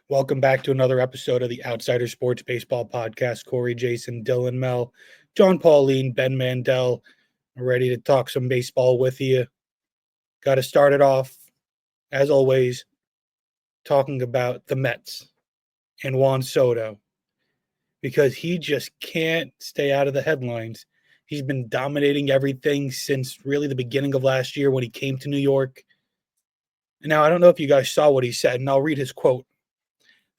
Welcome back to another episode of the Outsider Sports Baseball Podcast. Corey, Jason, Dylan, Mel, John Pauline, Ben Mandel, ready to talk some baseball with you. Got to start it off, as always, talking about the Mets and Juan Soto because he just can't stay out of the headlines. He's been dominating everything since really the beginning of last year when he came to New York. Now, I don't know if you guys saw what he said, and I'll read his quote.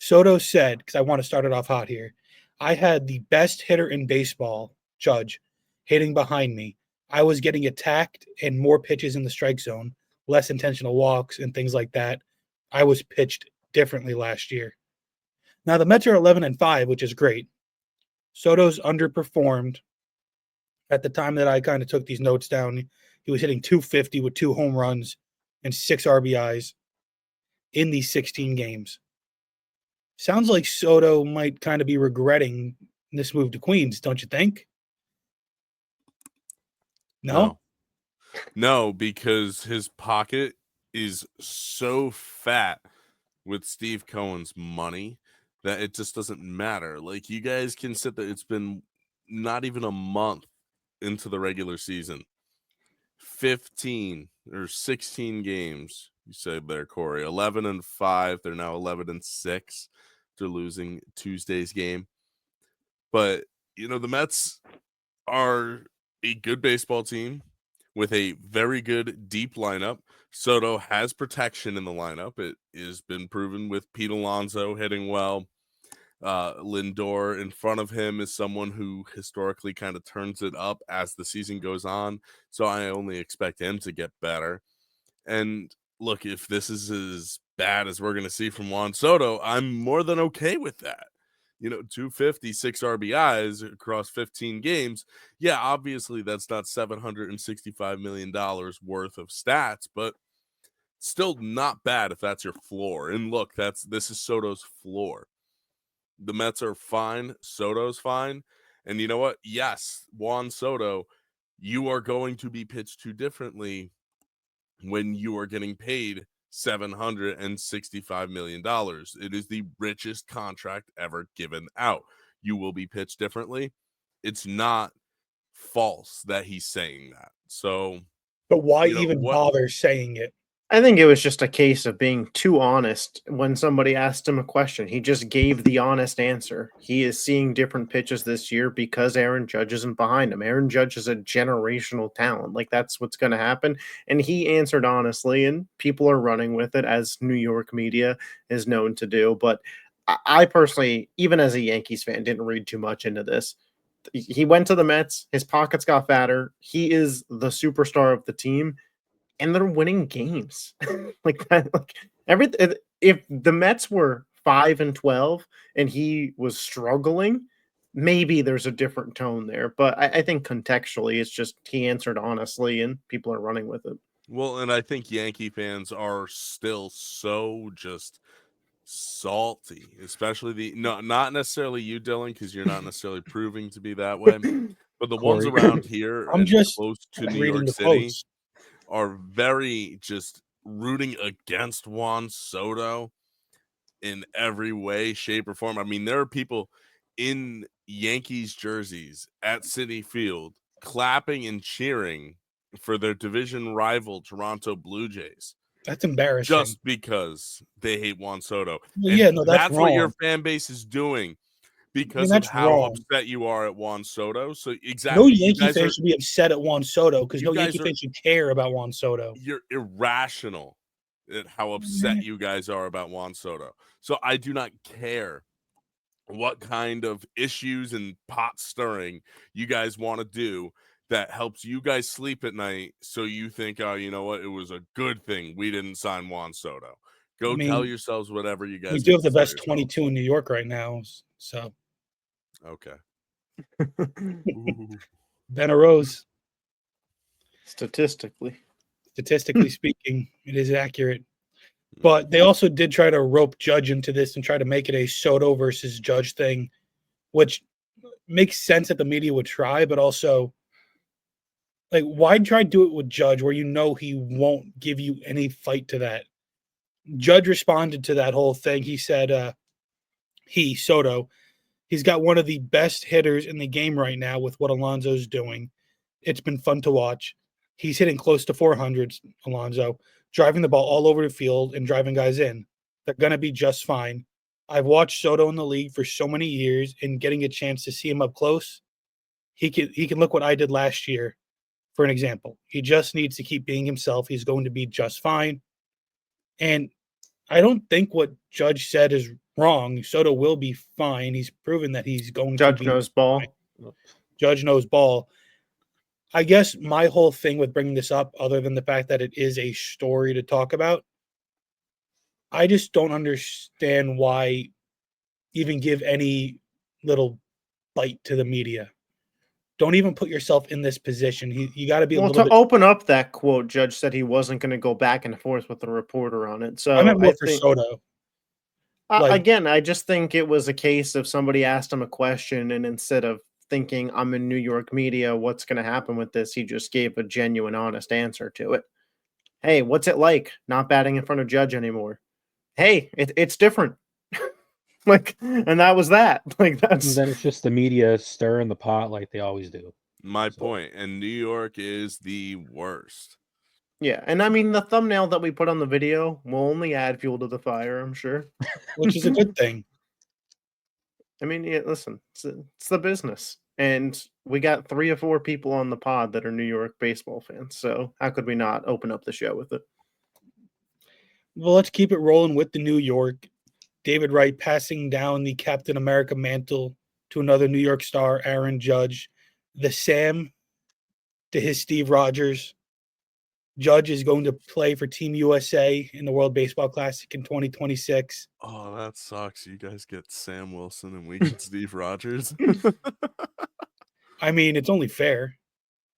Soto said, because I want to start it off hot here, I had the best hitter in baseball, Judge, hitting behind me. I was getting attacked and more pitches in the strike zone, less intentional walks and things like that. I was pitched differently last year. Now, the Mets are 11-5, which is great. Soto's underperformed. At the time that I kind of took these notes down, he was hitting 250 with 2 home runs and 6 RBIs in these 16 games. Sounds like Soto might kind of be regretting this move to Queens, don't you think? No? No, because his pocket is so fat with Steve Cohen's money that it just doesn't matter. Like, you guys can sit there. It's been not even a month into the regular season. 15 or 16 games, you said there, Corey. 11-5. They're now 11-6. They're losing Tuesday's game. But, the Mets are a good baseball team with a very good deep lineup. Soto has protection in the lineup. It has been proven with Pete Alonso hitting well. Lindor in front of him is someone who historically kind of turns it up as the season goes on. So I only expect him to get better. And look, if this is as bad as we're going to see from Juan Soto, I'm more than okay with that. 256 RBIs across 15 games. Yeah, obviously that's not $765 million worth of stats, but still not bad if that's your floor. And look, this is Soto's floor. The Mets are fine. Soto's fine. And you know what? Yes, Juan Soto, you are going to be pitched to differently when you are getting paid $765 million. It is the richest contract ever given out. You will be pitched differently. It's not false that he's saying that. So, but why even bother saying it? I think it was just a case of being too honest when somebody asked him a question. He just gave the honest answer. He is seeing different pitches this year because Aaron Judge isn't behind him. Aaron Judge is a generational talent. Like, that's what's going to happen. And he answered honestly, and people are running with it, as New York media is known to do. But I personally, even as a Yankees fan, didn't read too much into this. He went to the Mets. His pockets got fatter. He is the superstar of the team. And they're winning games like that. If the Mets were 5-12 and he was struggling, maybe there's a different tone there. But I think contextually, it's just he answered honestly, and people are running with it. Well, and I think Yankee fans are still so just salty, especially not necessarily you, Dylan, because you're not necessarily proving to be that way, but the Corey, ones around here I'm just close to New reading York the City posts. Are very just rooting against Juan Soto in every way, shape, or form. I mean, there are people in Yankees jerseys at Citi Field clapping and cheering for their division rival Toronto Blue Jays. That's embarrassing. Just because they hate Juan Soto. Well, yeah, no, that's what your fan base is doing. Because of how upset you are at Juan Soto. So exactly. No Yankee fan should be upset at Juan Soto because no Yankee fan should care about Juan Soto. You're irrational at how upset you guys are about Juan Soto. So I do not care what kind of issues and pot stirring you guys want to do that helps you guys sleep at night. So you think, oh, you know what? It was a good thing we didn't sign Juan Soto. Tell yourselves whatever you guys. We do have the best 22 in New York right now. So. Okay. Ben Rose. Statistically speaking, it is accurate. But they also did try to rope Judge into this and try to make it a Soto versus Judge thing, which makes sense that the media would try, but also, like, why try to do it with Judge where he won't give you any fight to that? Judge responded to that whole thing. He said, Soto, he's got one of the best hitters in the game right now with what Alonso's doing. It's been fun to watch. He's hitting close to 400s, Alonso, driving the ball all over the field and driving guys in. They're going to be just fine. I've watched Soto in the league for so many years, and getting a chance to see him up close, he can look what I did last year, for an example. He just needs to keep being himself. He's going to be just fine. And I don't think what Judge said is wrong. Soto will be fine. He's proven that he's going Judge to be knows ball. fine. Judge knows ball. I guess my whole thing with bringing this up, other than the fact that it is a story to talk about, I just don't understand why even give any little bite to the media. Don't even put yourself in this position. You got to be a Well, little to bit. open up that quote, Judge said he wasn't going to go back and forth with the reporter on it. So I meant more I for think, Soto. Like, again, I just think it was a case of somebody asked him a question, and instead of thinking, I'm in New York media, what's going to happen with this, he just gave a genuine, honest answer to it. Hey, what's it like not batting in front of Judge anymore? Hey, it's different. Like, and that was that. Like, And that's then it's just the media stirring the pot like they always do. My So- point. And New York is the worst. yeah. And I mean, the thumbnail that we put on the video will only add fuel to the fire, I'm sure. which is a good thing. I mean, yeah, listen, it's the business. And we got 3 or 4 people on the pod that are New York baseball fans. So how could we not open up the show with it? Well, let's keep it rolling with the New York. David Wright passing down the Captain America mantle to another New York star, Aaron Judge. The Sam to his Steve Rogers. Judge is going to play for Team USA in the World Baseball Classic in 2026. Oh, that sucks. You guys get Sam Wilson and we get Steve Rogers. I mean, it's only fair.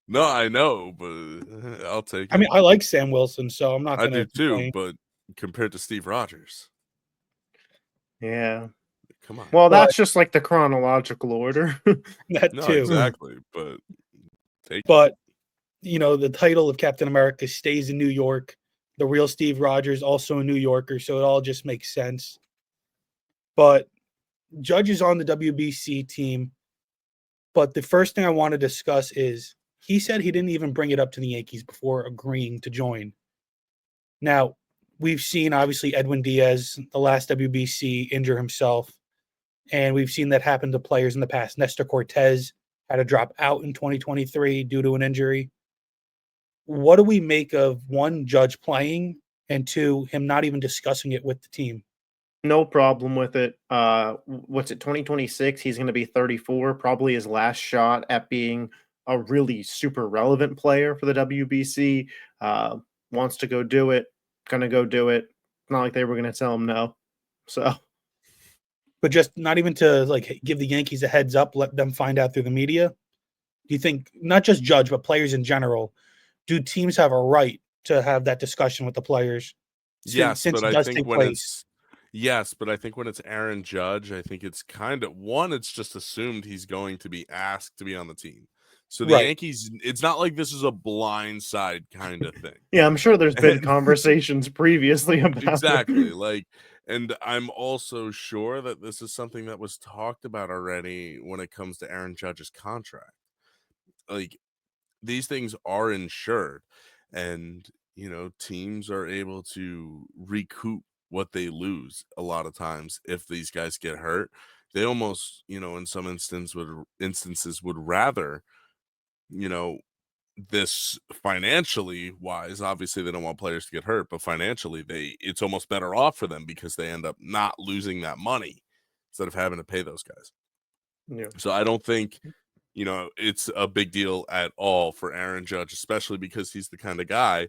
No, I know, but I'll take it. I mean, I like Sam Wilson, so I'm not I going to do too, complain. but compared to Steve Rogers, Yeah. come on. Well, But- that's just like the chronological order. That No, too. exactly. But But, you know, the title of Captain America stays in New York. The real Steve Rogers, also a New Yorker, so it all just makes sense. But Judge is on the WBC team. But the first thing I want to discuss is he said he didn't even bring it up to the Yankees before agreeing to join. Now, we've seen, obviously, Edwin Diaz, the last WBC, injure himself. And we've seen that happen to players in the past. Nestor Cortez had to drop out in 2023 due to an injury. What do we make of, one, Judge playing, and two, him not even discussing it with the team? No problem with it. What's it, 2026? He's going to be 34, probably his last shot at being a really super relevant player for the WBC. Wants to go do it, gonna go do it. Not like they were going to tell him no. So, But just not even to like give the Yankees a heads up, let them find out through the media. Do you think, not just Judge, but players in general, do teams have a right to have that discussion with the players? yes, since but it I does think take when place. it's yes, but I think when it's Aaron Judge, I think it's kind of one. It's just assumed he's going to be asked to be on the team. So the Right. Yankees, it's not like this is a blindside kind of thing. yeah, I'm sure there's been conversations previously about Exactly. it. Like, and I'm also sure that this is something that was talked about already when it comes to Aaron Judge's contract. Like, these things are insured, and teams are able to recoup what they lose a lot of times if these guys get hurt. They almost, in some instances would rather, this financially wise. Obviously they don't want players to get hurt, but financially it's almost better off for them because they end up not losing that money instead of having to pay those guys. Yeah. So I don't think it's a big deal at all for Aaron Judge, especially because he's the kind of guy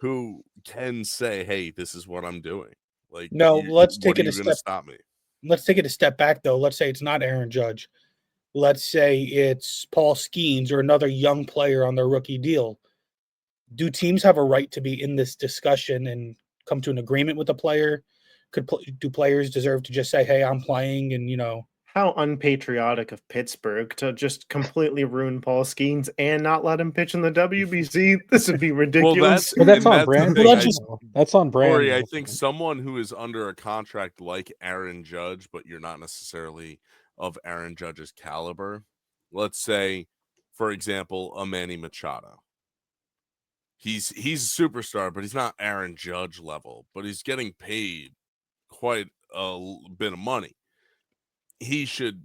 who can say, hey, this is what I'm doing. Like, No, let's take what it are a you going to step. stop me? Let's take it a step back, though. Let's say it's not Aaron Judge. Let's say it's Paul Skeens or another young player on their rookie deal. Do teams have a right to be in this discussion and come to an agreement with the player? Do players deserve to just say, hey, I'm playing, and How unpatriotic of Pittsburgh to just completely ruin Paul Skeens and not let him pitch in the WBC. This would be ridiculous. But that's and on the brand. thing, Well, that's just- That's on brand. Corey, I though. think someone who is under a contract like Aaron Judge, but you're not necessarily of Aaron Judge's caliber. Let's say, for example, a Manny Machado. He's a superstar, but he's not Aaron Judge level, but he's getting paid quite a bit of money. He should,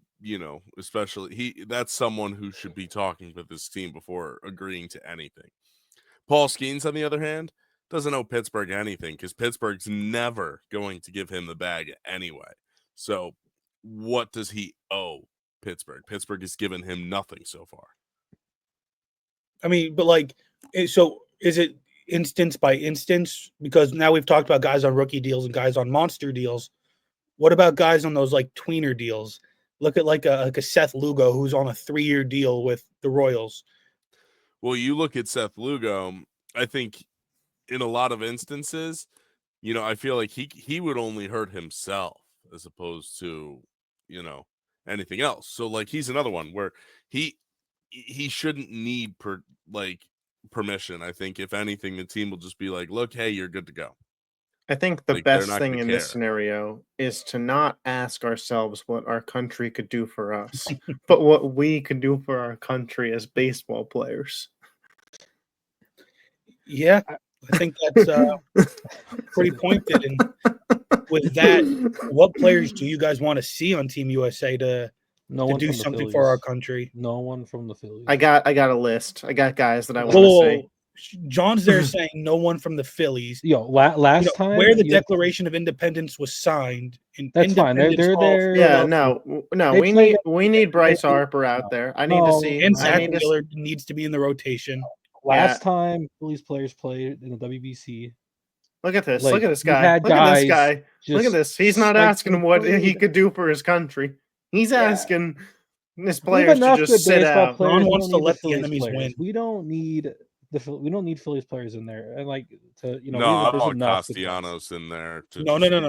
especially that's someone who should be talking with this team before agreeing to anything. Paul Skeens, on the other hand, doesn't owe Pittsburgh anything because Pittsburgh's never going to give him the bag anyway. So what does he owe Pittsburgh? Pittsburgh has given him nothing so far. I mean, but like, so is it instance by instance? Because now we've talked about guys on rookie deals and guys on monster deals. What about guys on those like tweener deals? Look at like a Seth Lugo who's on a 3-year deal with the Royals. Well, you look at Seth Lugo, I think in a lot of instances, I feel like he would only hurt himself as opposed to, anything else. So like he's another one where he shouldn't need permission. I think if anything, the team will just be like, look, hey, you're good to go. I think the Like, they're best not thing gonna in this care. scenario is to not ask ourselves what our country could do for us, but what we could do for our country as baseball players. Yeah, I think that's pretty pointed. And with that, what players do you guys want to see on Team USA to do something for our country? No one from the Phillies. I got a list. I got guys that I want to Whoa, see. John's there saying no one from the Phillies. Yo, last time where the Declaration of Independence was signed. That's fine. They're there. Yeah, no. We need Bryce Harper out there. I need to see. And Zach Wheeler needs to be in the rotation. Last time Phillies players played in the WBC. Look at this. Like, Look at this guy. Look at this guy. Look at this. He's not asking what he could do for his country. He's asking his players to just sit out. Ron wants to let the enemies win. We don't need Phillies players in there, and like to No, I want Castellanos in there. No. That'd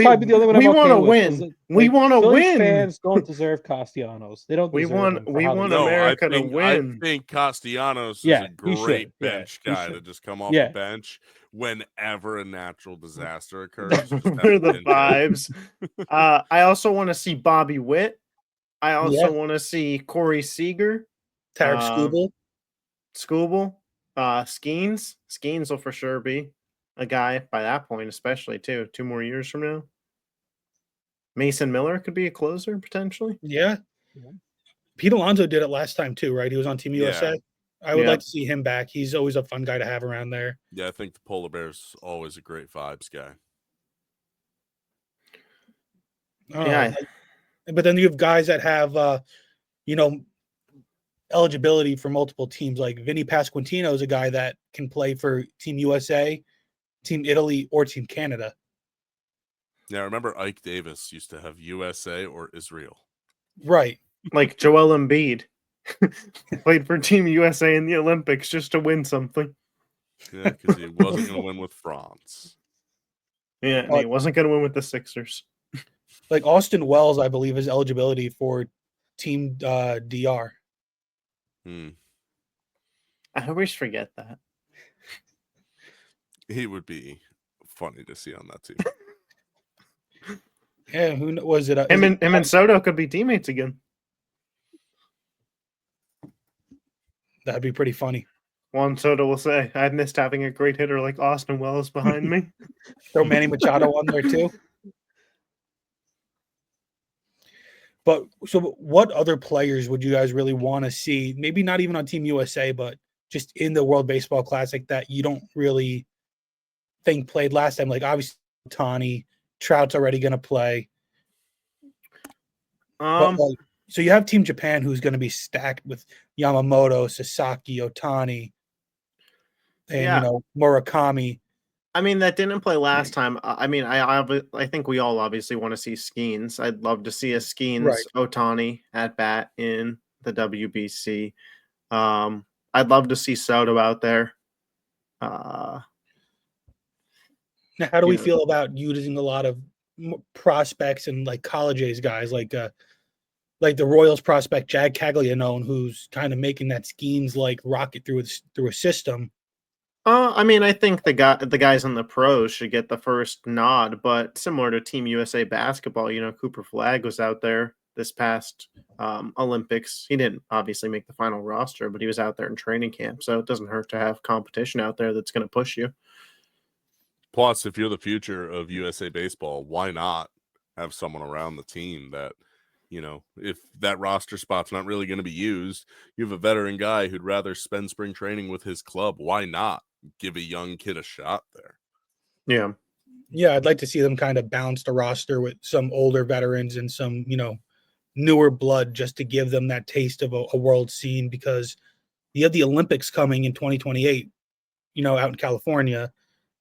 probably be the only one. We want to win. We want to win. Fans don't deserve Castellanos. They don't. We want America to win. I think Castellanos is a great bench guy to just come off the bench whenever a natural disaster occurs. For the vibes. I also want to see Bobby Witt. I also want to see Corey Seager. Tarek Skubal. Skeens. Skeens will for sure be a guy by that point, especially too. 2 more years from now. Mason Miller could be a closer potentially. Yeah. Pete Alonso did it last time too, right? He was on Team USA. I would like to see him back. He's always a fun guy to have around there. Yeah, I think the Polar Bear's always a great vibes guy. But then you have guys that have, eligibility for multiple teams. Like Vinny Pasquantino is a guy that can play for Team USA, Team Italy, or Team Canada. Yeah, I remember Ike Davis used to have USA or Israel. Right. Like Joel Embiid played for Team USA in the Olympics just to win something. Yeah, because he wasn't going to win with France. Yeah, and he wasn't going to win with the Sixers. Like Austin Wells, I believe, has eligibility for Team DR. I always forget that. He would be funny to see on that team. Yeah, who was it? Him and Soto could be teammates again. That'd be pretty funny. Juan Soto will say, I missed having a great hitter like Austin Wells behind me. Throw Manny Machado on there too. But so what other players would you guys really want to see? Maybe not even on Team USA, but just in the World Baseball Classic that you don't really think played last time. Like obviously Ohtani, Trout's already going to play. So you have Team Japan who's going to be stacked with Yamamoto, Sasaki, Ohtani, and Murakami. I mean, that didn't play last time. I mean, I think we all obviously want to see Skeens. I'd love to see a Skeens Ohtani at bat in the WBC. I'd love to see Soto out there. Now, how do we feel about using a lot of prospects and like college age guys like the Royals prospect Jag Caglianone, who's kind of making that Skeens like rocket through a system. I mean, I think the guys on the pros should get the first nod, but similar to Team USA basketball, Cooper Flag was out there this past Olympics. He didn't obviously make the final roster, but he was out there in training camp, so it doesn't hurt to have competition out there that's going to push you. Plus, if you're the future of USA baseball, why not have someone around the team that, if that roster spot's not really going to be used, you have a veteran guy who'd rather spend spring training with his club. Why not give a young kid a shot there? Yeah, I'd like to see them kind of balance the roster with some older veterans and some, newer blood, just to give them that taste of a world scene, because you have the Olympics coming in 2028, out in California.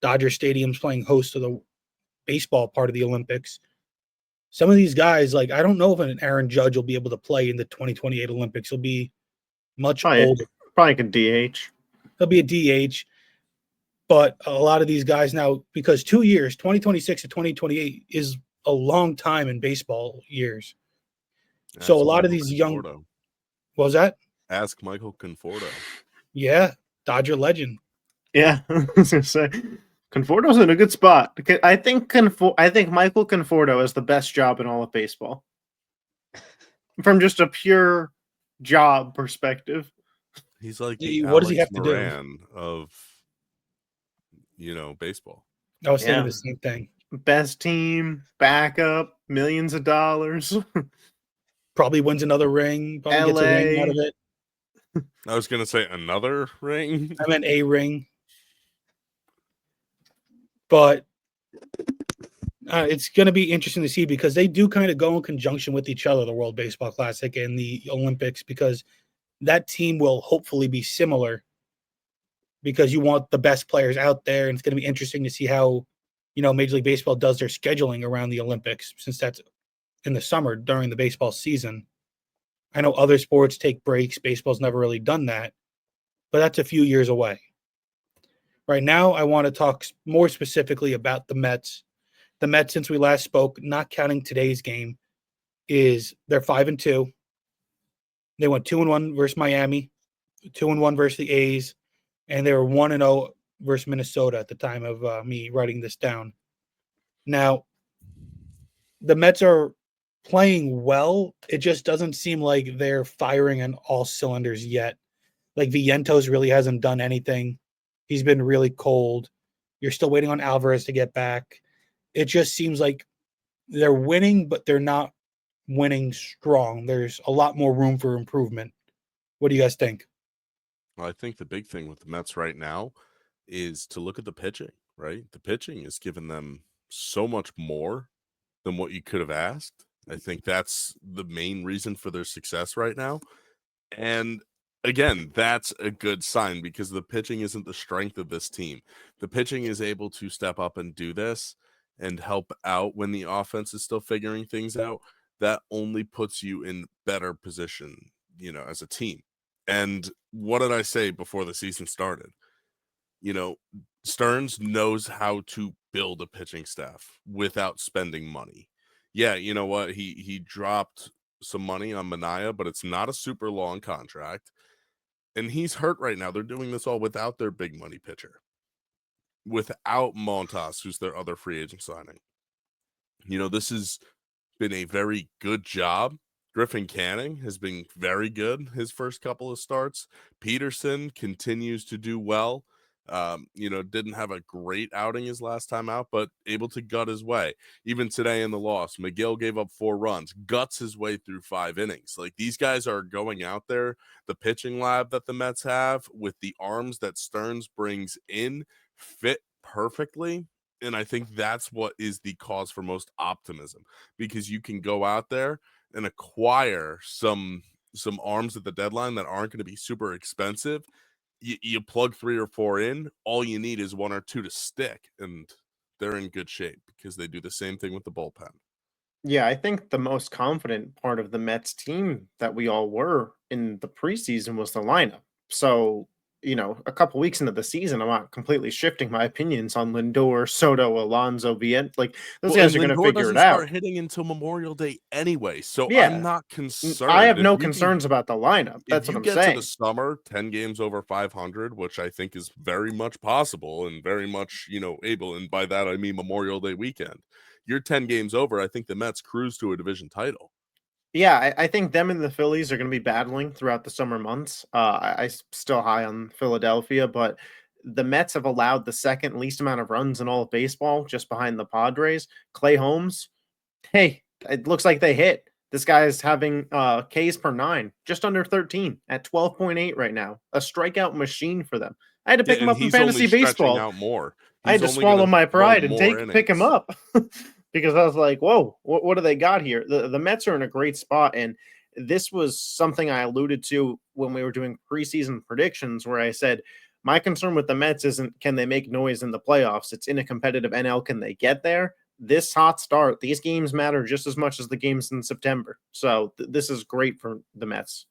Dodger Stadium's playing host to the baseball part of the Olympics. Some of these guys, like, I don't know if an Aaron Judge will be able to play in the 2028 Olympics. He'll be much older. Probably could DH. He'll be a DH. But a lot of these guys now, because 2 years, 2026 to 2028, is a long time in baseball years. So a lot of these young, what was that? Ask Michael Conforto. Yeah, Dodger legend. Yeah, I was gonna say Conforto's in a good spot. I think Michael Conforto is the best job in all of baseball, from just a pure job perspective. He's like the what does he Alex have to Moran do of baseball. I was thinking the same thing. Best team, backup, millions of dollars. Probably wins another ring. Probably gets a ring out of it. I was gonna say another ring. I meant a ring. But it's going to be interesting to see, because they do kind of go in conjunction with each other, the World Baseball Classic and the Olympics, because that team will hopefully be similar, because you want the best players out there. And it's going to be interesting to see how, Major League Baseball does their scheduling around the Olympics, since that's in the summer during the baseball season. I know other sports take breaks. Baseball's never really done that, but that's a few years away. Right now, I want to talk more specifically about the Mets. The Mets, since we last spoke, not counting today's game, they're 5-2. They went 2-1 versus Miami, 2-1 versus the A's, and they were 1-0 versus Minnesota at the time of me writing this down. Now, the Mets are playing well. It just doesn't seem like they're firing on all cylinders yet. Like, Vientos really hasn't done anything. He's been really cold. You're still waiting on Alvarez to get back. It just seems like they're winning, but they're not winning strong. There's a lot more room for improvement. What do you guys think? Well, I think the big thing with the Mets right now is to look at the pitching, right? The pitching is giving them so much more than what you could have asked. I think that's the main reason for their success right now. And again, that's a good sign, because the pitching isn't the strength of this team. The pitching is able to step up and do this and help out when the offense is still figuring things out. That only puts you in better position, as a team. And what did I say before the season started? Stearns knows how to build a pitching staff without spending money. Yeah, you know what? He dropped some money on Manaea, but it's not a super long contract. And he's hurt right now. They're doing this all without their big money pitcher, without Montas, who's their other free agent signing. This has been a very good job. Griffin Canning has been very good his first couple of starts. Peterson continues to do well. Didn't have a great outing his last time out, but able to gut his way. Even today in the loss, McGill gave up 4 runs, guts his way through 5 innings. Like, these guys are going out there. The pitching lab that the Mets have, with the arms that Stearns brings in, fit perfectly. And I think that's what is the cause for most optimism, because you can go out there and acquire some arms at the deadline that aren't going to be super expensive. You plug 3 or 4 in, all you need is 1 or 2 to stick, and they're in good shape, because they do the same thing with the bullpen. Yeah, I think the most confident part of the Mets team that we all were in the preseason was the lineup. So a couple weeks into the season, I'm not completely shifting my opinions on Lindor, Soto, Alonso, Vient. Like those guys are going to Lindor figure doesn't it out. start hitting until Memorial Day anyway, so Yeah. I'm not concerned. I have no If we concerns about the lineup. That's If you what I'm get saying. to the summer, 10 games over 500, which I think is very much possible and very much, able, and by that I mean Memorial Day weekend. You're 10 games over, I think the Mets cruise to a division title. Yeah, I think them and the Phillies are going to be battling throughout the summer months. I'm still high on Philadelphia, but the Mets have allowed the second least amount of runs in all of baseball, just behind the Padres. Clay Holmes, hey, it looks like they hit. This guy is having Ks per 9, just under 13 at 12.8 right now. A strikeout machine for them. I had to pick him And up in he's fantasy only stretching baseball. out more. I had He's to only swallow gonna my throw pride and more pick him innings. up because I was like, whoa, what do they got here? The Mets are in a great spot. And this was something I alluded to when we were doing preseason predictions, where I said, my concern with the Mets isn't can they make noise in the playoffs? It's in a competitive NL. Can they get there? This hot start, these games matter just as much as the games in September. So this is great for the Mets.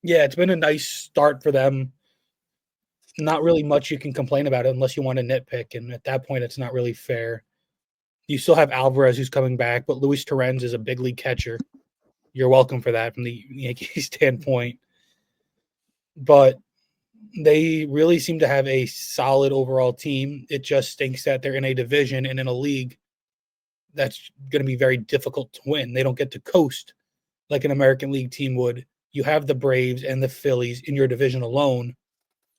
Yeah, it's been a nice start for them. Not really much you can complain about it unless you want to nitpick, and at that point, it's not really fair. You still have Alvarez who's coming back, but Luis Torrens is a big league catcher. You're welcome for that from the Yankees standpoint. But they really seem to have a solid overall team. It just stinks that they're in a division and in a league that's going to be very difficult to win. They don't get to coast like an American League team would. You have the Braves and the Phillies in your division alone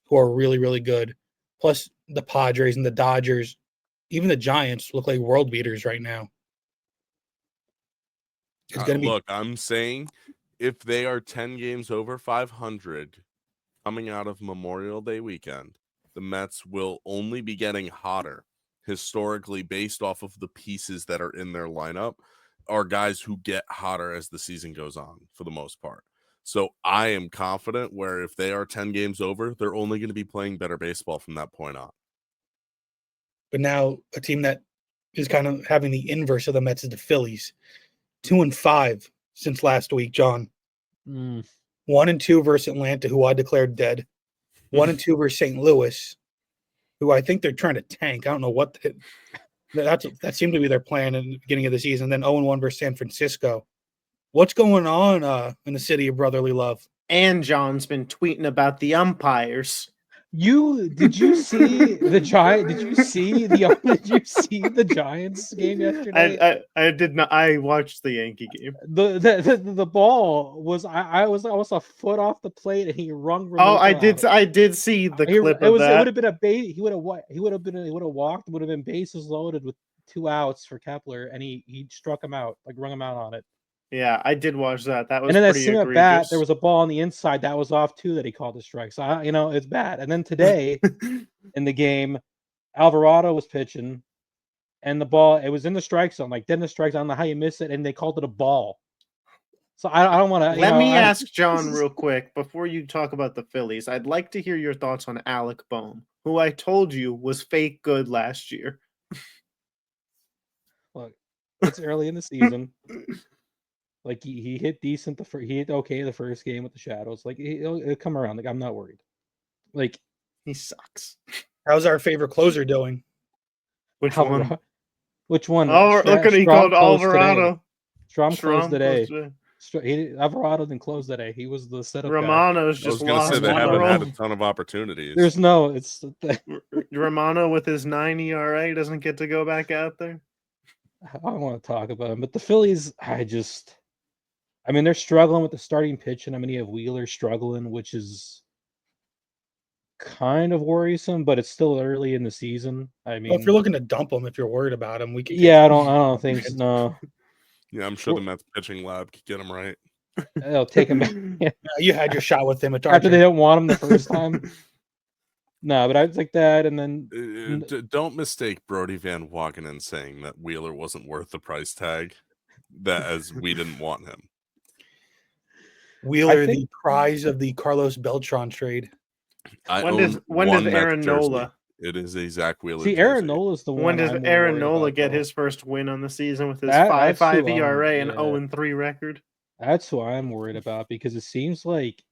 who are really, really good. Plus the Padres and the Dodgers, even the Giants look like world beaters right now. It's going to be. Look, I'm saying if they are 10 games over 500 coming out of Memorial Day weekend, the Mets will only be getting hotter historically based off of the pieces that are in their lineup are guys who get hotter as the season goes on for the most part. So I am confident where if they are 10 games over, they're only going to be playing better baseball from that point on. But now a team that is kind of having the inverse of the Mets is the Phillies. 2-5 since last week, John. 1-2 versus Atlanta, who I declared dead. 1-2 versus St. Louis, who I think they're trying to tank. I don't know what that seemed to be their plan in the beginning of the season. Then 0-1 versus San Francisco. What's going on in the city of brotherly love? And John's been tweeting about the umpires. Did you see the Giant? Did you see the Giants game yesterday? I did not. I watched the Yankee game. The ball was I was almost a foot off the plate and he rung. Oh, I out. did see the clip of that. It would have been a base. He would have walked. Would have been bases loaded with 2 outs for Kepler, and he struck him out, like rung him out on it. Yeah, I did watch that. That was and then pretty that egregious. bat, there was a ball on the inside that was off too that he called a strike. So it's bad. And then today in the game, Alvarado was pitching, and the ball it was in the strike zone, like dead in the strike zone. I don't know how you miss it, and they called it a ball. So I don't want to. Let me ask John real quick before you talk about the Phillies. I'd like to hear your thoughts on Alec Bohm, who I told you was fake good last year. Look, it's early in the season. Like he hit decent he hit okay the first game with the Shadows. Like he'll come around. Like I'm not worried. Like he sucks. How's our favorite closer doing? Which one? Which one? Oh, look at he called Alvarado. Strom closed today. Alvarado didn't close today. He was the setup Romano's guy. just I was going to say they haven't had a ton of opportunities. There's no. It's Romano with his 9 ERA doesn't get to go back out there. I don't want to talk about him, but the Phillies, they're struggling with the starting pitch, and you have Wheeler struggling, which is kind of worrisome, but it's still early in the season. Well, if you're looking to dump him, if you're worried about him, we can. Yeah, I don't think so. No. Yeah, I'm sure the Mets pitching lab could get him right. They'll take him. Yeah, you had your shot with him after they don't want him the first time. No, but I was like that, and then don't mistake Brody Van Wagenen saying that Wheeler wasn't worth the price tag, that as we didn't want him. Wheeler, the prize of the Carlos Beltran trade. When does Aaron Nola? It is a Zach Wheeler. See, Aaron Nola's the one. When does Aaron Nola get his first win on the season with his 5.5 ERA and 0-3 record? That's who I'm worried about because it seems like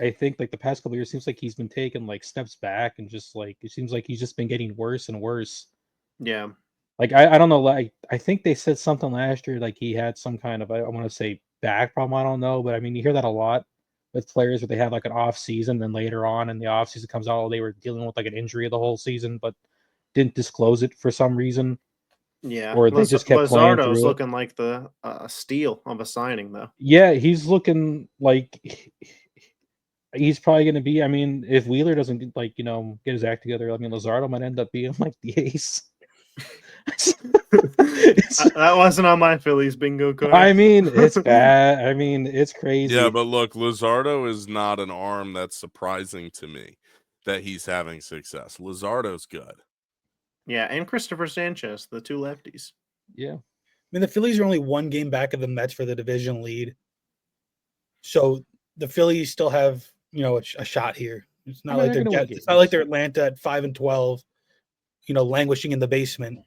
I think like the past couple years seems like he's been taking like steps back and just like it seems like he's just been getting worse and worse. Yeah. Like I don't know, like I think they said something last year like he had some kind of I want to say back problem. I don't know, but I mean you hear that a lot with players where they have like an off season, then later on in the off season comes out, oh, they were dealing with like an injury the whole season, but didn't disclose it for some reason, Yeah. or they just kept playing Luzardo's through it. looking like the steal of a signing, though. Yeah, he's looking like he's probably going to be. I mean, if Wheeler doesn't like get his act together, I mean Luzardo might end up being like the ace. That wasn't on my Phillies bingo card. I mean, it's bad. I mean, it's crazy. Yeah, but look, Luzardo is not an arm that's surprising to me that he's having success. Luzardo's good. Yeah, and Christopher Sanchez, the two lefties. Yeah. I mean, the Phillies are only one game back of the Mets for the division lead. So the Phillies still have, a shot here. It's not I mean, like they're gonna win it's not like games. they're Atlanta at 5-12, languishing in the basement.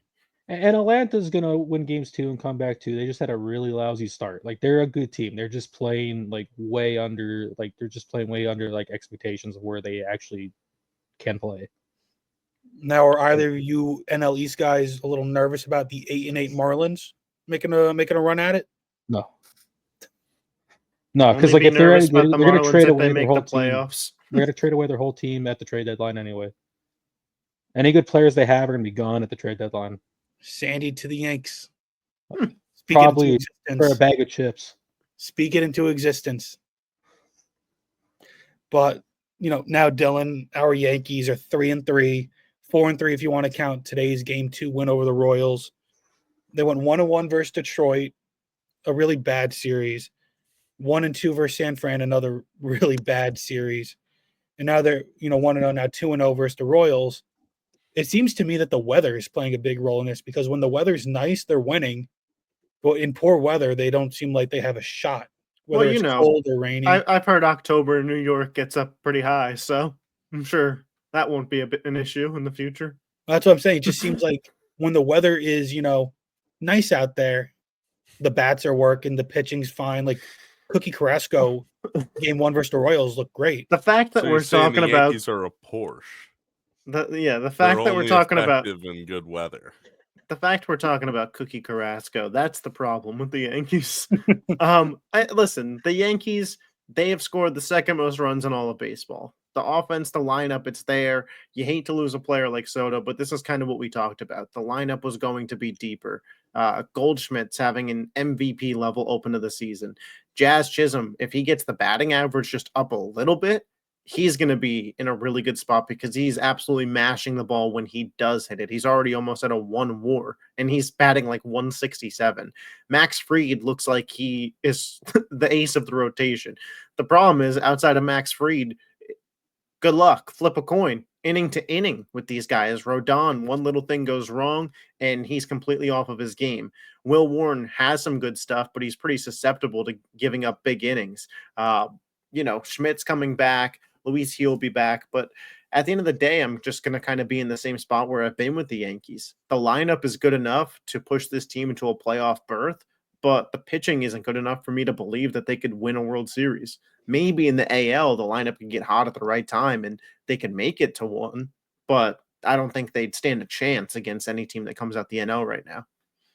And Atlanta's gonna win games too and come back too. They just had a really lousy start. Like they're a good team. They're just playing like way under like expectations of where they actually can play. Now, are either of you NL East guys a little nervous about the 8-8 Marlins making a run at it? No. No, because Only like be if they're nervous about the gonna Marlins trade if away they their make the whole team. playoffs. They're gonna trade away their whole team at the trade deadline anyway. Any good players they have are gonna be gone at the trade deadline. Sandy to the Yanks. Probably for a bag of chips. Speak it into existence. But now Dylan, our Yankees are 3-3, 4-3 if you want to count today's Game 2 win over the Royals. They went 1-1 versus Detroit, a really bad series. 1-2 versus San Fran, another really bad series. And now they're 1-0, now 2-0 versus the Royals. It seems to me that the weather is playing a big role in this because when the weather's nice, they're winning. But in poor weather, they don't seem like they have a shot, whether it's cold or rainy. I've heard October in New York gets up pretty high, so I'm sure that won't be an issue in the future. That's what I'm saying. It just seems like when the weather is, nice out there, the bats are working, the pitching's fine. Like Cookie Carrasco, Game 1 versus the Royals looked great. The fact that So we're you're saying talking the about Yankees are a Porsche. the fact that we're talking about in good weather. The fact we're talking about Cookie Carrasco, that's the problem with the Yankees. Listen, the Yankees, they have scored the second most runs in all of baseball. The offense, the lineup, it's there. You hate to lose a player like Soto, but this is kind of what we talked about. The lineup was going to be deeper. Goldschmidt's having an MVP level open to the season. Jazz Chisholm, if he gets the batting average just up a little bit, he's going to be in a really good spot because he's absolutely mashing the ball when he does hit it. He's already almost at a 1 WAR, and he's batting like 167. Max Fried looks like he is the ace of the rotation. The problem is, outside of Max Fried, good luck. Flip a coin, inning to inning with these guys. Rodon, one little thing goes wrong, and he's completely off of his game. Will Warren has some good stuff, but he's pretty susceptible to giving up big innings. Schmidt's coming back. Luis Gil will be back, but at the end of the day, I'm just going to kind of be in the same spot where I've been with the Yankees. The lineup is good enough to push this team into a playoff berth, but the pitching isn't good enough for me to believe that they could win a World Series. Maybe in the AL, the lineup can get hot at the right time and they can make it to one, but I don't think they'd stand a chance against any team that comes out the NL right now.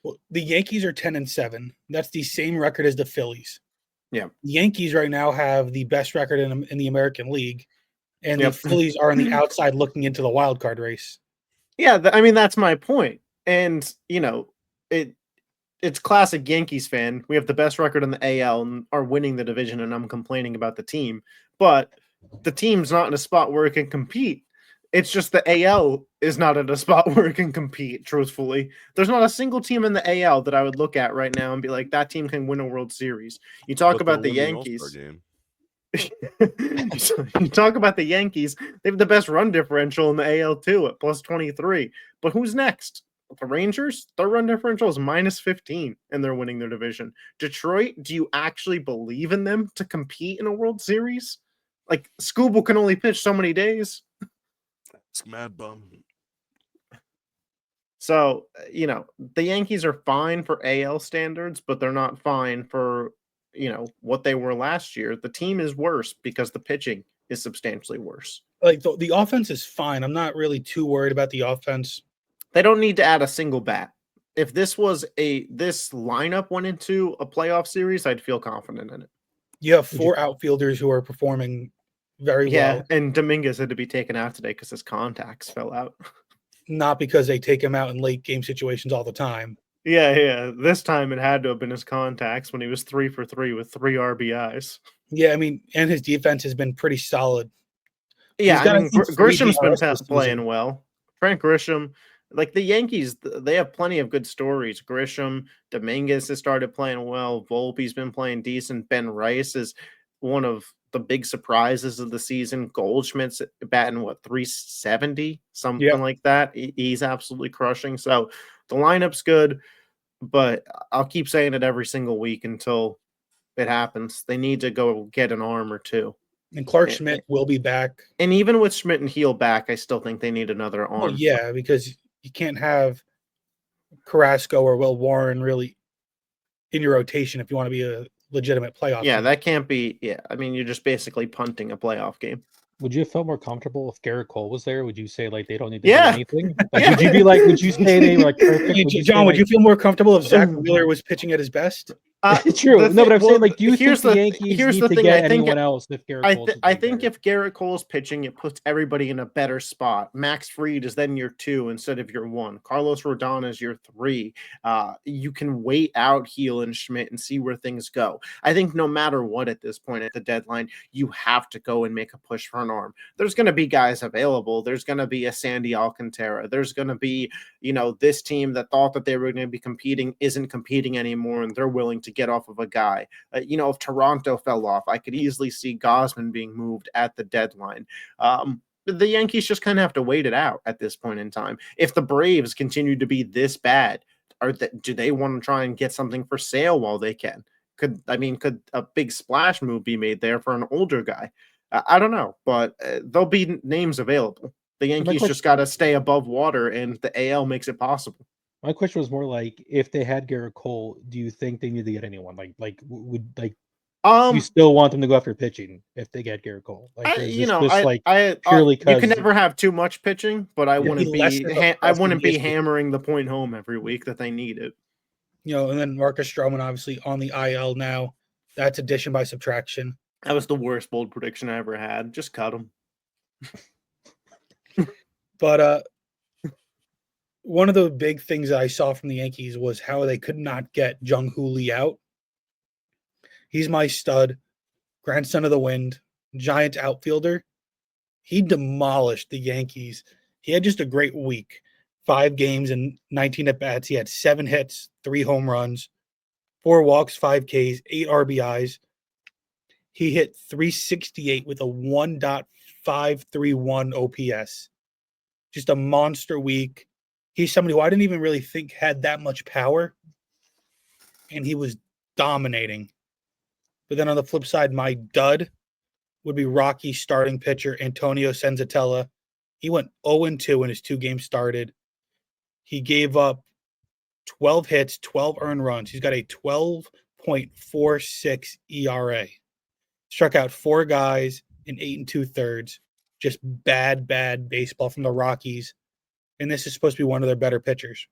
Well, the Yankees are 10-7. That's the same record as the Phillies. Yeah. The Yankees right now have the best record in the American League, and the Phillies are on the outside looking into the wild card race. Yeah, that's my point. And, it's classic Yankees fan. We have the best record in the AL and are winning the division, and I'm complaining about the team. But the team's not in a spot where it can compete. It's just the AL is not in a spot where it can compete, truthfully. There's not a single team in the AL that I would look at right now and be like, that team can win a World Series. You talk about the Yankees. You talk about the Yankees. They have the best run differential in the AL too at +23. But who's next? The Rangers? Their run differential is -15, and they're winning their division. Detroit, do you actually believe in them to compete in a World Series? Like, Scooble can only pitch so many days. It's mad bum. So, the Yankees are fine for AL standards, but they're not fine for what they were last year. The team is worse because the pitching is substantially worse. Like the offense is fine. I'm not really too worried about the offense. They don't need to add a single bat. If this lineup went into a playoff series, I'd feel confident in it. You have 4 outfielders who are performing very well. And Dominguez had to be taken out today because his contacts fell out. Not because they take him out in late game situations all the time. Yeah. This time it had to have been his contacts when he was 3 for 3 with 3 RBIs. Yeah, I mean, and his defense has been pretty solid. Yeah, I mean, Grisham's been playing season. well. Frank Grisham, like the Yankees, they have plenty of good stories. Grisham, Dominguez has started playing well. Volpe's been playing decent. Ben Rice is one of the big surprises of the season. Goldschmidt's batting, 370? Something like that. He's absolutely crushing. So the lineup's good, but I'll keep saying it every single week until it happens. They need to go get an arm or two. And Clark Schmidt will be back. And even with Schmidt and Heel back, I still think they need another arm. Well, yeah, because you can't have Carrasco or Will Warren really in your rotation if you want to be a legitimate playoff team. That can't be. Yeah, I mean, you're just basically punting a playoff game. Would you have felt more comfortable if Garrett Cole was there? Would you say like they don't need to do anything? Like, would you be like? Would you say they were like perfect? Would you feel more comfortable if Zach Wheeler was pitching at his best? True. No, but I'm saying, like, do you think the Yankees need to get anyone else if Garrett Cole? I think if Garrett Cole's pitching, it puts everybody in a better spot. Max Fried is then your 2 instead of your 1. Carlos Rodon is your 3. You can wait out Heel and Schmidt and see where things go. I think no matter what at this point at the deadline, you have to go and make a push for an arm. There's going to be guys available. There's going to be a Sandy Alcantara. There's going to be, this team that thought that they were going to be competing isn't competing anymore, and they're willing to get off of a guy. If Toronto fell off, I could easily see Gausman being moved at the deadline. The Yankees just kind of have to wait it out at this point in time. If the Braves continue to be this bad, do they want to try and get something for sale while they can? Could a big splash move be made there for an older guy? I don't know, but there'll be names available. The Yankees just got to stay above water, and the AL makes it possible. My question was more like, if they had Garrett Cole, do you think they need to get anyone? You still want them to go after pitching if they get Garrett Cole? Purely because you can never have too much pitching, but I wouldn't be hammering the point home every week that they need it. And then Marcus Stroman obviously on the IL now. That's addition by subtraction. That was the worst bold prediction I ever had. Just cut him. But one of the big things that I saw from the Yankees was how they could not get Jung-Hoo Lee out. He's my stud, grandson of the wind, giant outfielder. He demolished the Yankees. He had just a great week. 5 games and 19 at-bats. He had 7 hits, 3 home runs, 4 walks, 5 Ks, 8 RBIs. He hit .368 with a 1.531 OPS. Just a monster week. He's somebody who I didn't even really think had that much power, and he was dominating. But then on the flip side, my dud would be Rocky starting pitcher Antonio Senzatella. He went 0-2 in his 2 games started. He gave up 12 hits, 12 earned runs. He's got a 12.46 ERA. Struck out 4 guys in 8 2/3. Just bad baseball from the Rockies. And this is supposed to be one of their better pitchers.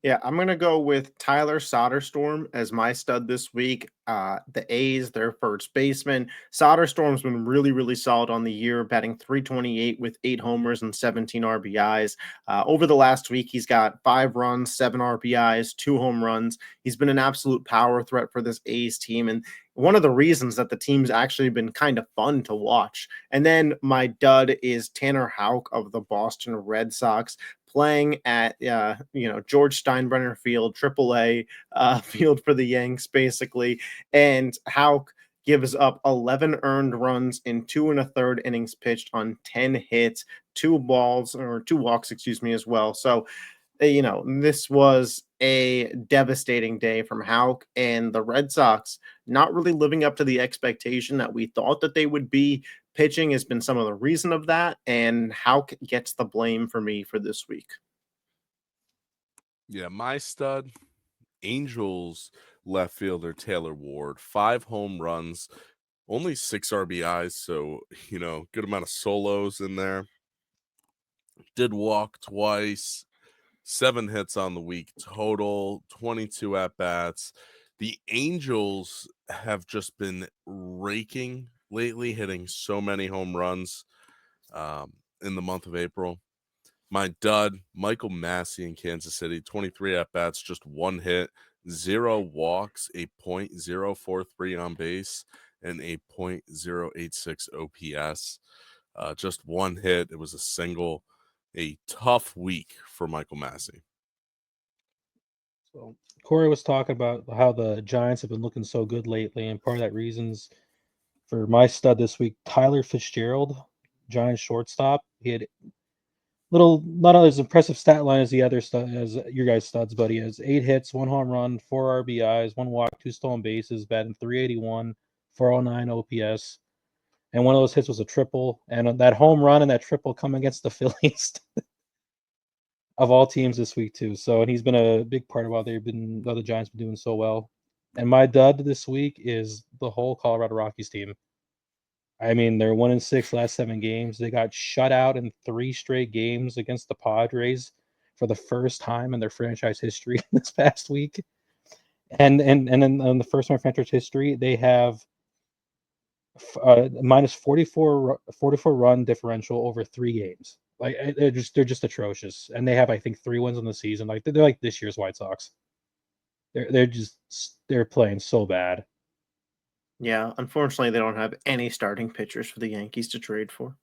Yeah, I'm going to go with Tyler Soderstrom as my stud this week. The A's, their first baseman. Soderstrom's been really, really solid on the year, batting .328 with 8 homers and 17 RBIs. Over the last week, he's got 5 runs, 7 RBIs, 2 home runs. He's been an absolute power threat for this A's team, and one of the reasons that the team's actually been kind of fun to watch. And then my dud is Tanner Houck of the Boston Red Sox, playing at George Steinbrenner Field, AAA field for the Yanks, basically. And Houck gives up 11 earned runs in 2 1/3 innings pitched on 10 hits, 2 walks, as well. So, this was a devastating day from Houck, and the Red Sox not really living up to the expectation that we thought that they would be. Pitching has been some of the reason of that, and Houck gets the blame for me for this week. Yeah, my stud, Angels left fielder Taylor Ward, 5 home runs, only 6 RBIs, so, good amount of solos in there. Did walk twice, 7 hits on the week total, 22 at-bats. The Angels have just been raking lately, hitting so many home runs in the month of April. My dud, Michael Massey in Kansas City, 23 at-bats, just 1 hit, 0 walks, a .043 on base, and a .086 OPS. Just 1 hit. It was a single. A tough week for Michael Massey. So Corey was talking about how the Giants have been looking so good lately, and part of that reasons for my stud this week, Tyler Fitzgerald, Giants shortstop. He had not as impressive stat line as the other as your guys' studs, but he has 8 hits, 1 home run, 4 RBIs, 1 walk, 2 stolen bases, batting .381, 409 OPS. And one of those hits was a triple. And that home run and that triple come against the Phillies of all teams this week too. So, and he's been a big part of why the Giants been doing so well. And my dud this week is the whole Colorado Rockies team. I mean, they're 1-6 last 7 games. They got shut out in 3 straight games against the Padres for the first time in their franchise history this past week. And then in the first time in franchise history, they have minus 44 run differential over 3 games. Like they're just atrocious, and they have, I think, 3 wins on the season. Like they're like this year's White Sox. They're playing so bad. Yeah, unfortunately, they don't have any starting pitchers for the Yankees to trade for.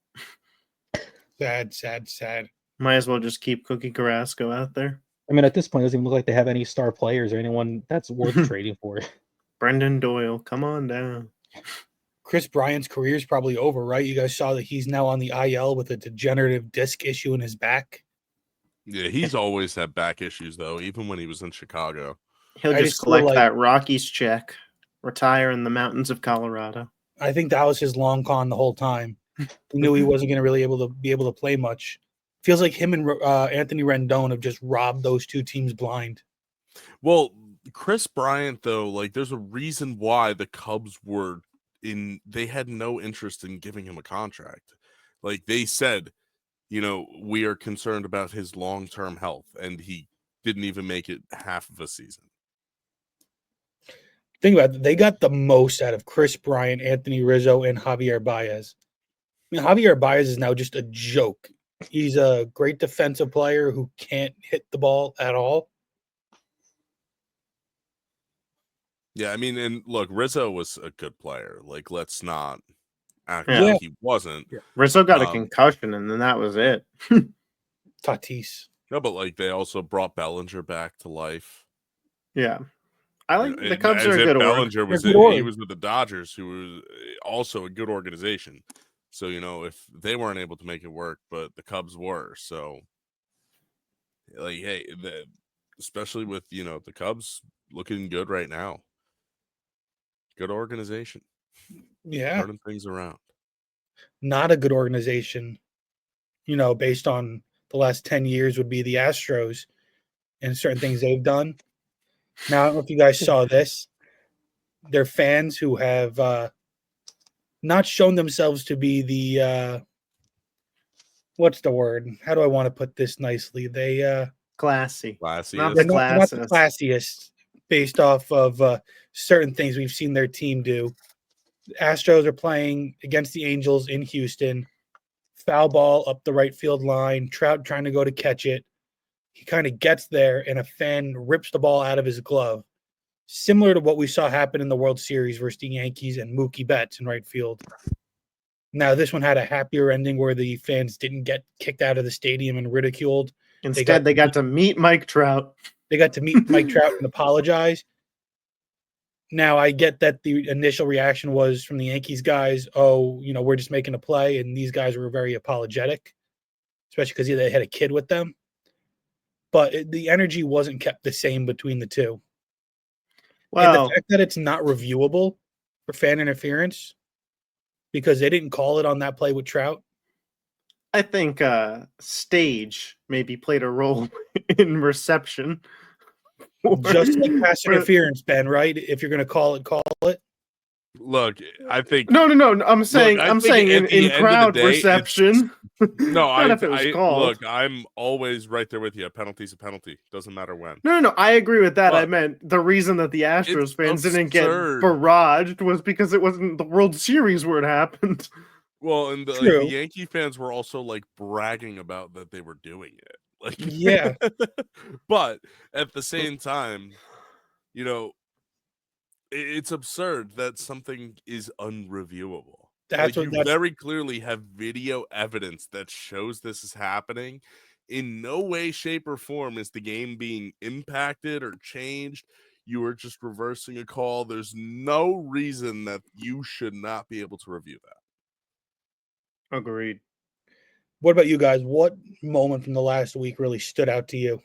Sad. Might as well just keep Cookie Carrasco out there. I mean, at this point, it doesn't even look like they have any star players or anyone that's worth trading for. Brendan Doyle, come on down. Chris Bryant's career is probably over, right? You guys saw that he's now on the IL with a degenerative disc issue in his back. Yeah, he's always had back issues, though, even when he was in Chicago. He'll just collect that Rockies check, retire in the mountains of Colorado. I think that was his long con the whole time. He knew he wasn't going to be able to play much. Feels like him and Anthony Rendon have just robbed those 2 teams blind. Well, Chris Bryant, though, like there's a reason why the Cubs they had no interest in giving him a contract. Like they said, we are concerned about his long-term health, and he didn't even make it half of a season. Think about it. They got the most out of Chris Bryant, Anthony Rizzo, and Javier Baez. I mean, Javier Baez is now just a joke. He's a great defensive player who can't hit the ball at all. Yeah, I mean, and look, Rizzo was a good player. Like, let's not act like he wasn't. Yeah. Rizzo got a concussion, and then that was it. Tatis. No, but like they also brought Bellinger back to life. Yeah, I like the Cubs are a good Bellinger was he was with the Dodgers, who was also a good organization. So if they weren't able to make it work, but the Cubs were, so like, hey, especially with the Cubs looking good right now. Good organization. Yeah. Turning things around. Not a good organization, based on the last 10 years would be the Astros and certain things they've done. Now, I don't know if you guys saw this. They're fans who have not shown themselves to be the what's the word? How do I want to put this nicely? They classy. Not the not the classiest based off of certain things we've seen their team do. The Astros are playing against the Angels in Houston. Foul ball up the right field line. Trout trying to go to catch it. He kind of gets there, and a fan rips the ball out of his glove. Similar to what we saw happen in the World Series versus the Yankees and Mookie Betts in right field. Now, this one had a happier ending where the fans didn't get kicked out of the stadium and ridiculed. Instead, they got to meet Mike Trout. They got to meet Mike Trout and apologize. Now, I get that the initial reaction was from the Yankees guys, we're just making a play, and these guys were very apologetic, especially because they had a kid with them. But the energy wasn't kept the same between the two. Well, and the fact that it's not reviewable for fan interference because they didn't call it on that play with Trout, I think stage maybe played a role in reception. Just like pass for- interference, Ben, right? If you're going to call it. Look, I think No. I'm saying I I'm think saying at the in end of the crowd day, reception. no, Not if it was called. look, I'm always right there with you. A penalty's a penalty. Doesn't matter when. No. I agree with that. I But meant the reason that the Astros it's fans didn't get absurd. barraged was because it wasn't the World Series where it happened. Well, and the True. Yankee fans were also like bragging about that they were doing it. Like, Yeah. But at the same time, you know, it's absurd that something is unreviewable. That's Like, you that's very clearly have video evidence that shows this is happening. In no way, shape, or form is the game being impacted or changed. You are just reversing a call. There's no reason that you should not be able to review that. Agreed. What about you guys? What moment from the last week really stood out to you?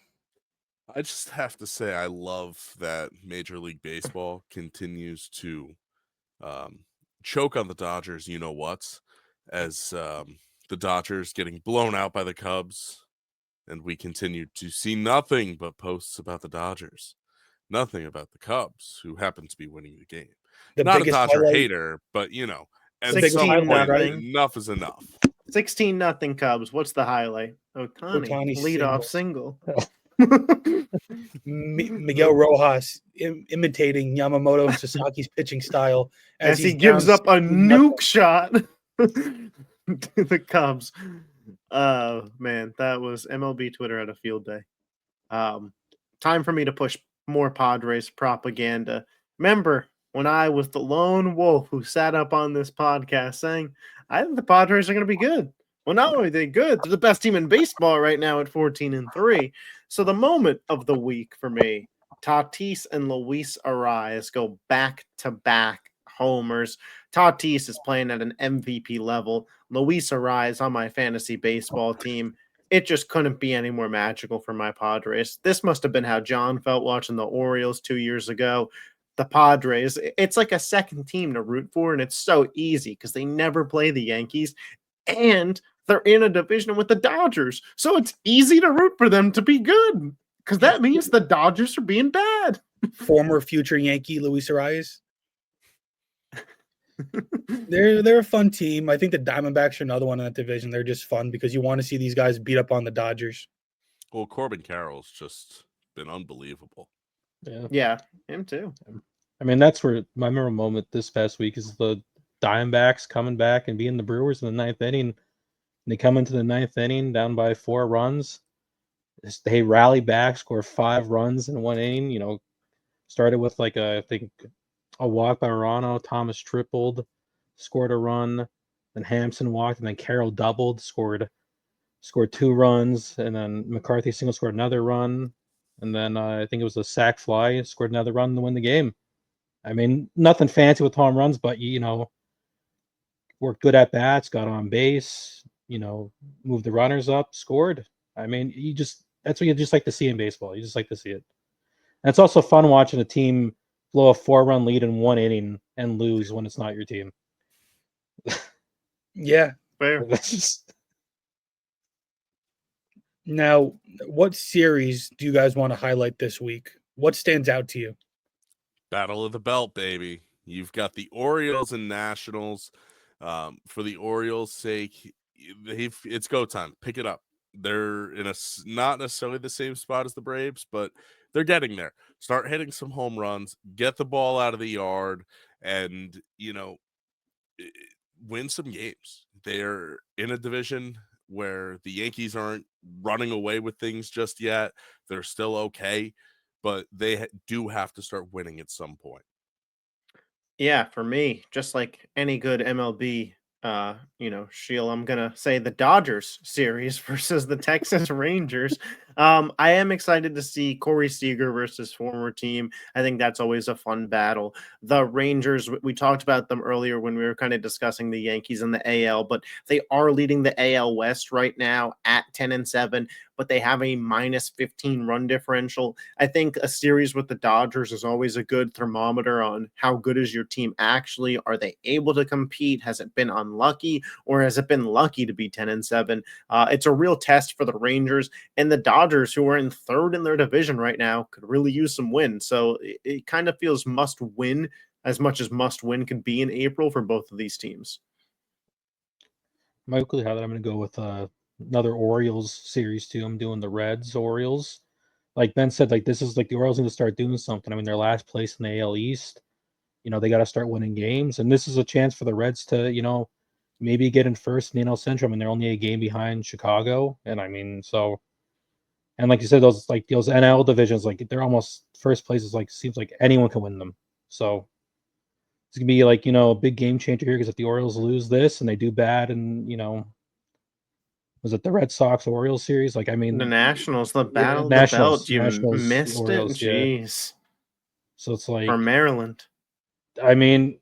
I just have to say, I love that Major League Baseball continues to choke on the Dodgers, you know what, as the Dodgers getting blown out by the Cubs, and we continue to see nothing but posts about the Dodgers, nothing about the Cubs, who happen to be winning the game. The Not a biggest Dodger highlight. hater, but at biggest some highlight, point, right? enough is enough. 16-0 Cubs. What's the highlight? Ohtani Ohtani leadoff single. Miguel Rojas imitating Yamamoto and Sasaki's pitching style as he he's gives down up a 16-0. nuke shot to the Cubs. Oh man, that was MLB Twitter had a field day. Time for me to push more Padres propaganda. Remember when I was the lone wolf who sat up on this podcast saying, I think the Padres are going to be good. Well, not only are they good, they're the best team in baseball right now at 14-3. So the moment of the week for me, Tatis and Luis Arias go back-to-back homers. Tatis is playing at an MVP level. Luis Arias on my fantasy baseball team. It just couldn't be any more magical for my Padres. This must have been how John felt watching the Orioles 2 years ago. The Padres, it's like a second team to root for, and it's so easy because they never play the Yankees, and they're in a division with the Dodgers. So it's easy to root for them to be good because that means the Dodgers are being bad. Former future Yankee Luis Arias. They're a fun team. I think the Diamondbacks are another one in that division. They're just fun because you want to see these guys beat up on the Dodgers. Well, Corbin Carroll's just been unbelievable. Yeah, him too. I mean, that's where my memorable moment this past week is the Diamondbacks coming back and beating the Brewers in the ninth inning. They come into the ninth inning down by 4 runs. They rally back, score 5 runs in 1 inning. You know, started with I think a walk by Morano. Thomas tripled, scored a run. Then Hampson walked, and then Carroll doubled, scored 2 runs, and then McCarthy single scored another run, and then I think it was a sac fly, scored another run to win the game. I mean, nothing fancy with home runs, but worked good at bats, got on base, moved the runners up, scored. I mean, that's what you just like to see in baseball. You just like to see it. And it's also fun watching a team blow a 4-run lead in 1 inning and lose when it's not your team. Yeah. Fair. That's just... Now, what series do you guys want to highlight this week? What stands out to you? Battle of the Belt, baby. You've got the Orioles and Nationals. For the Orioles' sake, it's go time. Pick it up. They're in not necessarily the same spot as the Braves, but they're getting there. Start hitting some home runs, get the ball out of the yard, and win some games. They're in a division where the Yankees aren't running away with things just yet. They're still okay, but they do have to start winning at some point. Yeah, for me, just like any good MLB, Sheil, I'm gonna say the Dodgers series versus the Texas Rangers. I am excited to see Corey Seager versus former team. I think that's always a fun battle. The Rangers, we talked about them earlier when we were kind of discussing the Yankees and the AL, but they are leading the AL West right now at 10-7, but they have a minus 15 run differential. I think a series with the Dodgers is always a good thermometer on how good is your team actually. Are they able to compete? Has it been unlucky, or has it been lucky to be 10-7? It's a real test for the Rangers, and the Dodgers, who are in third in their division right now, could really use some wins. So it kind of feels must win as much as must win could be in April for both of these teams. My quickly how that I'm going to go with another Orioles series too. I'm doing the Reds Orioles. Like Ben said, like this is like the Orioles need to start doing something. I mean, they're last place in the AL East. You know, they got to start winning games, and this is a chance for the Reds to, you know, maybe get in first in the NL Central. I mean, they're only a game behind Chicago, and I mean, so, and like you said, those NL divisions, like they're almost first places. Like seems like anyone can win them. So it's gonna be like, you know, a big game changer here because if the Orioles lose this and they do bad, and you know, was it the Red Sox Orioles series? Like, I The mean, Nationals, the yeah, battle of the belt, you Nationals, missed it. Orioles, yeah. Jeez, So it's for like, Maryland. I mean,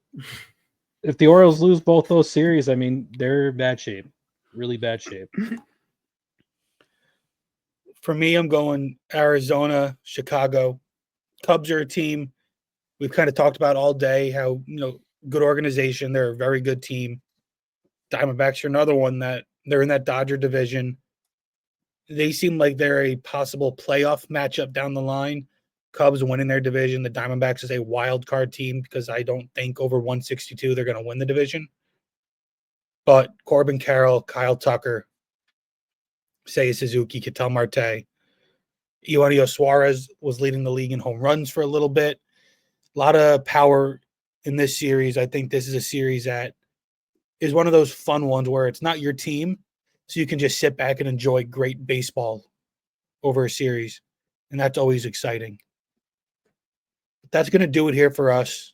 if the Orioles lose both those series, I mean, they're bad shape, really bad shape. For me, I'm going Arizona, Chicago. Cubs are a team we've kind of talked about all day, how, you know, good organization. They're a very good team. Diamondbacks are another one that they're in that Dodger division. They seem like they're a possible playoff matchup down the line. Cubs winning their division. The Diamondbacks is a wild card team because I don't think over 162 they're going to win the division. But Corbin Carroll, Kyle Tucker, Seiya Suzuki, Ketel Marte, Eugenio Suarez was leading the league in home runs for a little bit. A lot of power in this series. I think this is a series that is one of those fun ones where it's not your team, so you can just sit back and enjoy great baseball over a series, and that's always exciting. But that's going to do it here for us.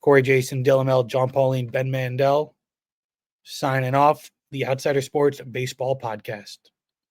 Corey Jason, Dylan L, John Pauline, Ben Mandel, signing off the Outsider Sports Baseball Podcast.